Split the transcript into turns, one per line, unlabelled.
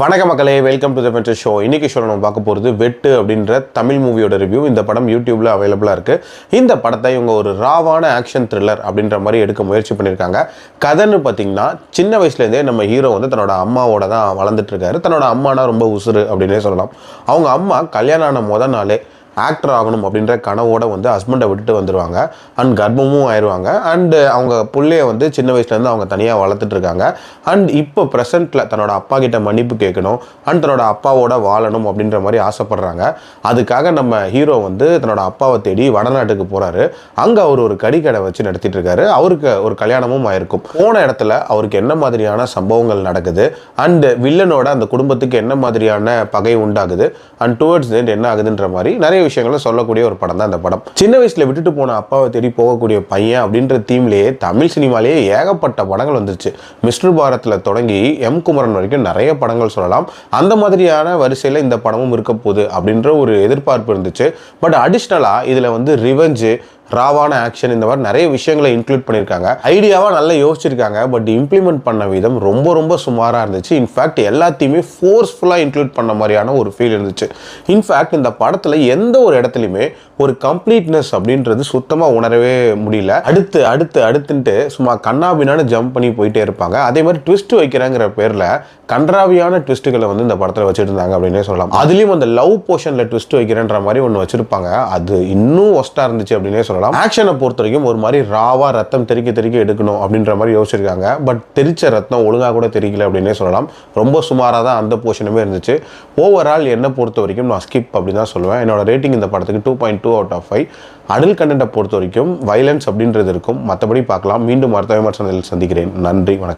வணக்க மக்களே, welcome to the venture show. இன்னைக்கு ஷோ நம்ம பார்க்க போகிறது வெட்டு அப்படின்ற தமிழ் மூவியோட ரிவ்யூ. இந்த படம் யூடியூப்ல அவைலபிளாக இருக்குது. இந்த படத்தை இவங்க ஒரு ராவான ஆக்ஷன் த்ரில்லர் அப்படின்ற மாதிரி எடுக்க முயற்சி பண்ணியிருக்காங்க. கதைன்னு பார்த்தீங்கன்னா, சின்ன வயசுலேருந்தே நம்ம ஹீரோ வந்து தன்னோட அம்மாவோட தான் வளர்ந்துட்டு இருக்காரு. தன்னோட அம்மானா ரொம்ப உசுறு அப்படின்னே சொல்லலாம். அவங்க அம்மா கல்யாணம் ஆன முதல் நாளே ஆக்டர் ஆகணும் அப்படின்ற கனவோட வந்து ஹஸ்பண்டை விட்டுட்டு வந்துடுவாங்க. அண்ட் கர்ப்பமும் ஆயிடுவாங்க. அண்டு அவங்க பிள்ளைய வந்து சின்ன வயசுலேருந்து அவங்க தனியாக வளர்த்துட்டு இருக்காங்க. அண்ட் இப்போ ப்ரெசென்ட்டில் தன்னோட அப்பா கிட்ட மன்னிப்பு கேட்கணும் அண்ட் தன்னோட அப்பாவோட வாழணும் அப்படின்ற மாதிரி ஆசைப்படுறாங்க. அதுக்காக நம்ம ஹீரோ வந்து தன்னோட அப்பாவை தேடி வடநாட்டுக்கு போகிறாரு. அங்கே அவர் ஒரு கறிக்கடை வச்சு நடத்திட்டு இருக்காரு. அவருக்கு ஒரு கல்யாணமும் ஆயிருக்கும். போன இடத்துல அவருக்கு என்ன மாதிரியான சம்பவங்கள் நடக்குது அண்ட் வில்லனோட அந்த குடும்பத்துக்கு என்ன மாதிரியான பகை உண்டாகுது அண்ட் டுவர்ட்ஸ் எண்ட் என்ன ஆகுதுன்ற மாதிரி நிறைய விஷயங்களை சொல்லக்கூடிய ஒரு படம் தான் இந்த படம். சின்ன வயசுல விட்டுட்டு போன அப்பாவை தேடி போகக்கூடிய பையன் அப்படின்ற தீம்லேயே தமிழ் சினிமாலேயே ஏகப்பட்ட படங்கள் வந்துருச்சு. மிஸ்டர் பாரத்ல தொடங்கி எம் குமரன் வரைக்கும் நிறைய படங்கள் சொல்லலாம். அந்த மாதிரியான வரிசையில் இந்த படமும் இருக்க போகுது அப்படின்ற ஒரு எதிர்பார்ப்பு இருந்துச்சு. பட் அடிஷ்னலா இதுல வந்து ரிவெஞ்சு, ராவான ஆக்ஷன், இந்த மாதிரி நிறைய விஷயங்களை இன்க்ளூட் பண்ணியிருக்காங்க. ஐடியாவாக நல்லா யோசிச்சிருக்காங்க. பட் இம்ப்ளிமெண்ட் பண்ண விதம் ரொம்ப ரொம்ப சுமாராக இருந்துச்சு. இன்ஃபேக்ட் எல்லாத்தையுமே ஃபோர்ஸ்ஃபுல்லாக இன்க்ளூட் பண்ண மாதிரியான ஒரு ஃபீல் இருந்துச்சு. இன்ஃபேக்ட் இந்த படத்தில் எந்த ஒரு இடத்துலையுமே ஒரு கம்ப்ளீட்னஸ் அப்படின்றது சுத்தமாக உணரவே முடியல. அடுத்துன்ட்டு சும்மா கண்ணாபின்னான்னு ஜம்ப் பண்ணி போயிட்டே இருப்பாங்க. அதே மாதிரி ட்விஸ்ட் வைக்கிறாங்கிற பேரில் கன்றாவியான ட்விஸ்ட்டுகளை வந்து இந்த படத்தில் வச்சுருந்தாங்க அப்படின்னே சொல்லலாம். அதுலேயும் அந்த லவ் போர்ஷனில் ட்விஸ்ட் வைக்கிறேன்ற மாதிரி ஒன்று வச்சுருப்பாங்க. அது இன்னும் ஒஸ்ட்டாக இருந்துச்சு அப்படின்னே சொல்லலாம். ஆக்ஷனை பொறுத்த வரைக்கும் ஒரு மாதிரி ராவா ரத்தம் தெறிக்க எடுக்கணும் அப்படின்ற மாதிரி யோசிச்சிருக்காங்க. பட் தெரிச்ச ரத்தம் ஒழுங்காக கூட தெரியல அப்படின்னே சொல்லலாம். ரொம்ப சுமாராக தான் அந்த போர்ஷனுமே இருந்துச்சு. ஓவரால் என்னை பொறுத்த வரைக்கும் நான் ஸ்கிப் அப்படின்னு தான் சொல்லுவேன். என்னோட ரேட்டிங் இந்த படத்துக்கு 2.2 out of 5. அடல்ட் கண்டென்ட்டை பொறுத்த வரைக்கும் வைலன்ஸ் அப்படின்றது இருக்கும். மற்றபடி பார்க்கலாம். மீண்டும் அடுத்த விமர்சனத்தில் சந்திக்கிறேன். நன்றி, வணக்கம்.